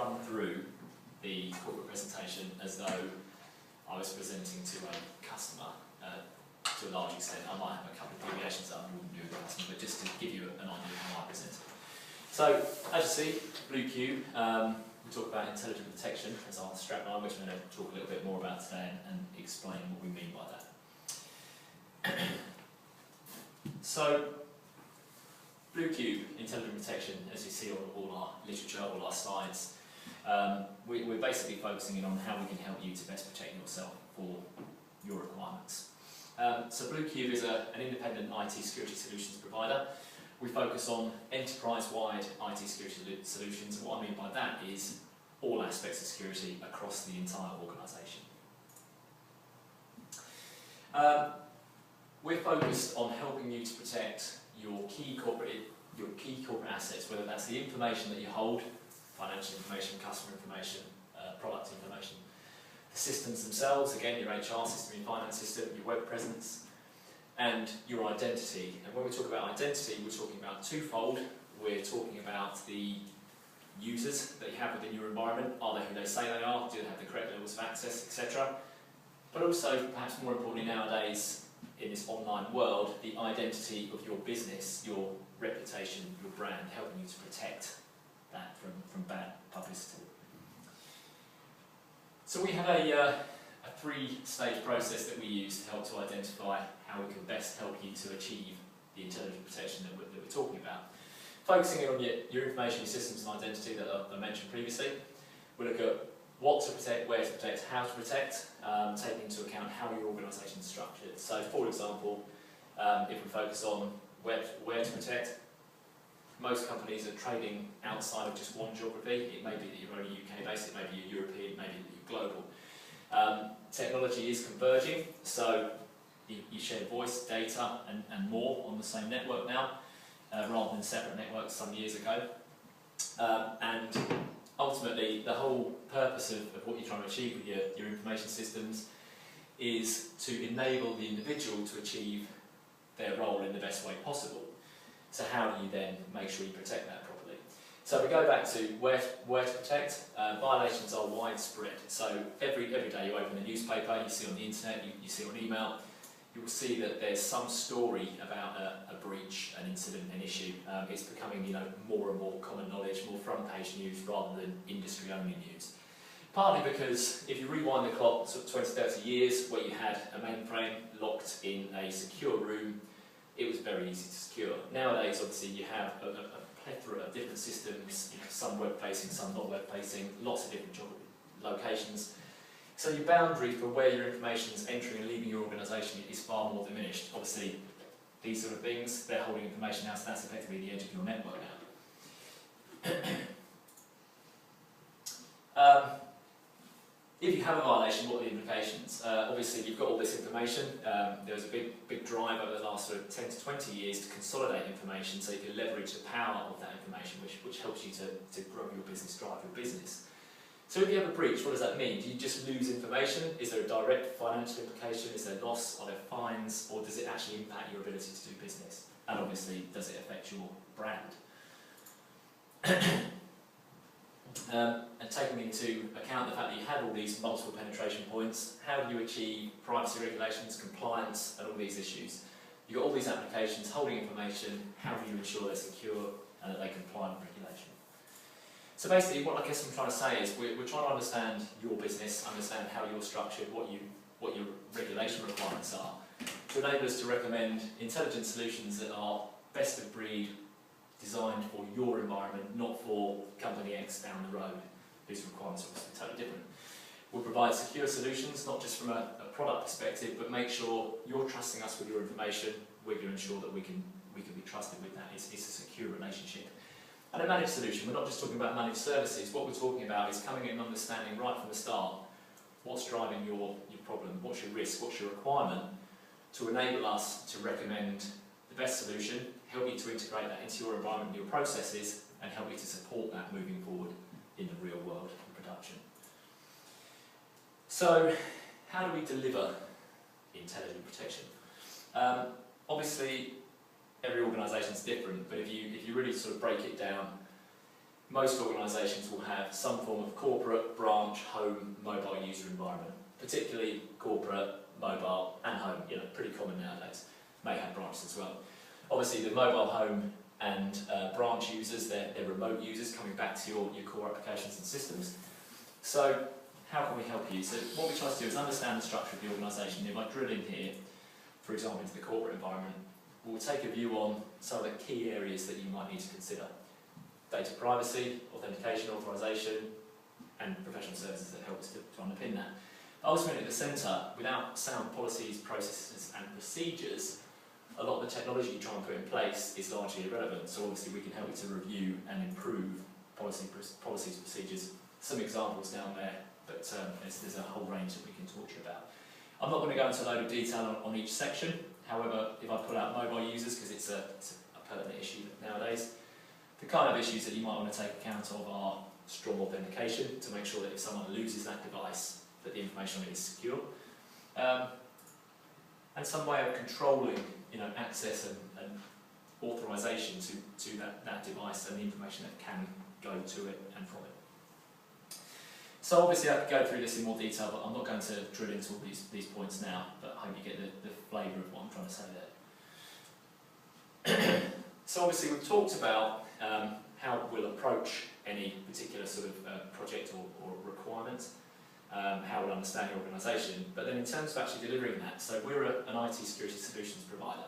run through the corporate presentation as though I was presenting to a customer to a large extent. I might have a couple of deviations that I wouldn't do with the customer, but just to give you an idea of how I present. So, as you see, Blue Cube, we talk about intelligent protection as our strapline, which I'm going to talk a little bit more about today and explain what we mean by that. So, Blue Cube, intelligent protection, as you see on all our literature, all our slides, we're basically focusing in on how we can help you to best protect yourself for your requirements. So Blue Cube is an independent IT security solutions provider. We focus on enterprise-wide IT security solutions, and what I mean by that is all aspects of security across the entire organisation. We're focused on helping you to protect your key corporate assets, whether that's the information that you hold, financial information, customer information, product information, the systems themselves, again your HR system, your finance system, your web presence, and your identity. And when we talk about identity, we're talking about twofold. We're talking about the users that you have within your environment. Are they who they say they are? Do they have the correct levels of access, etc.? But also, perhaps more importantly nowadays, in this online world, the identity of your business, your reputation, your brand, helping you to protect that from bad publicity. So we have a three-stage process that we use to help to identify how we can best help you to achieve the intelligent protection that we're talking about. Focusing in on your information, your systems and identity that I mentioned previously. We'll look at what to protect, where to protect, how to protect, taking into account how your organisation is structured. So for example, if we focus on where to protect, most companies are trading outside of just one geography. It may be that you're only UK based, it may be you're European, it may be that you're global. Technology is converging, so you share voice, data and more on the same network now, rather than separate networks some years ago. And ultimately, the whole purpose of what you're trying to achieve with your information systems is to enable the individual to achieve their role in the best way possible. So how do you then make sure you protect that properly? So we go back to where to protect. Violations are widespread. So every day you open the newspaper, you see on the internet, you see on email, you will see that there's some story about a breach, an incident, an issue. It's becoming more and more common knowledge, more front page news rather than industry only news. Partly because if you rewind the clock sort of 20, 30 years where you had a mainframe locked in a secure room, it was very easy to secure. Nowadays, obviously, you have a plethora of different systems, some web-facing, some not web-facing, lots of different locations. So your boundary for where your information is entering and leaving your organisation is far more diminished. Obviously, these sort of things, they're holding information now, so that's effectively the edge of your network now. If you have a violation, what are the implications? Obviously, you've got all this information. There was a big drive over the last sort of 10 to 20 years to consolidate information so you can leverage the power of that information, which helps you to grow your business, drive your business. So if you have a breach, what does that mean? Do you just lose information? Is there a direct financial implication? Is there loss? Are there fines? Or does it actually impact your ability to do business? And obviously, does it affect your brand? And taking into account the fact that you have all these multiple penetration points, how do you achieve privacy regulations, compliance, and all these issues? You've got all these applications holding information, how do you ensure they're secure and that they comply with regulation? So basically, what I guess I'm trying to say is we're trying to understand your business, understand how you're structured, what your regulation requirements are, to enable us to recommend intelligent solutions that are best of breed, designed for your environment, not for company X down the road, whose requirements are obviously totally different. We'll provide secure solutions, not just from a product perspective, but make sure you're trusting us with your information. We're going to ensure that we can be trusted with that. It's a secure relationship. And a managed solution, we're not just talking about managed services. What we're talking about is coming in and understanding right from the start what's driving your problem, what's your risk, what's your requirement, to enable us to recommend the best solution, help you to integrate that into your environment and your processes, and help you to support that moving forward in the real world in production. So, how do we deliver intelligent protection? Obviously, every organisation is different, but if you really sort of break it down, most organisations will have some form of corporate, branch, home, mobile user environment, particularly corporate, mobile and home, pretty common nowadays. May have branches as well. Obviously the mobile, home and branch users, they're remote users coming back to your core applications and systems. So how can we help you? So what we try to do is understand the structure of the organisation. If I drill in here, for example, into the corporate environment, we'll take a view on some of the key areas that you might need to consider. Data privacy, authentication, authorisation, and professional services that help to underpin that. Ultimately, at the centre, without sound policies, processes and procedures, a lot of the technology you try and put in place is largely irrelevant. So obviously we can help you to review and improve policies, procedures. Some examples down there, but there's a whole range that we can talk to you about. I'm not going to go into a load of detail on each section. However, if I pull out mobile users, because it's a pertinent issue nowadays, the kind of issues that you might want to take account of are strong authentication to make sure that if someone loses that device, that the information on it is secure, and some way of controlling, access and authorization to that device and the information that can go to it and from it. So obviously I could go through this in more detail, but I'm not going to drill into all these points now, but I hope you get the flavour of what I'm trying to say there. So obviously we've talked about how we'll approach any particular sort of project or requirement, how we'll understand your organisation, but then in terms of actually delivering that, so we're an IT security solutions provider.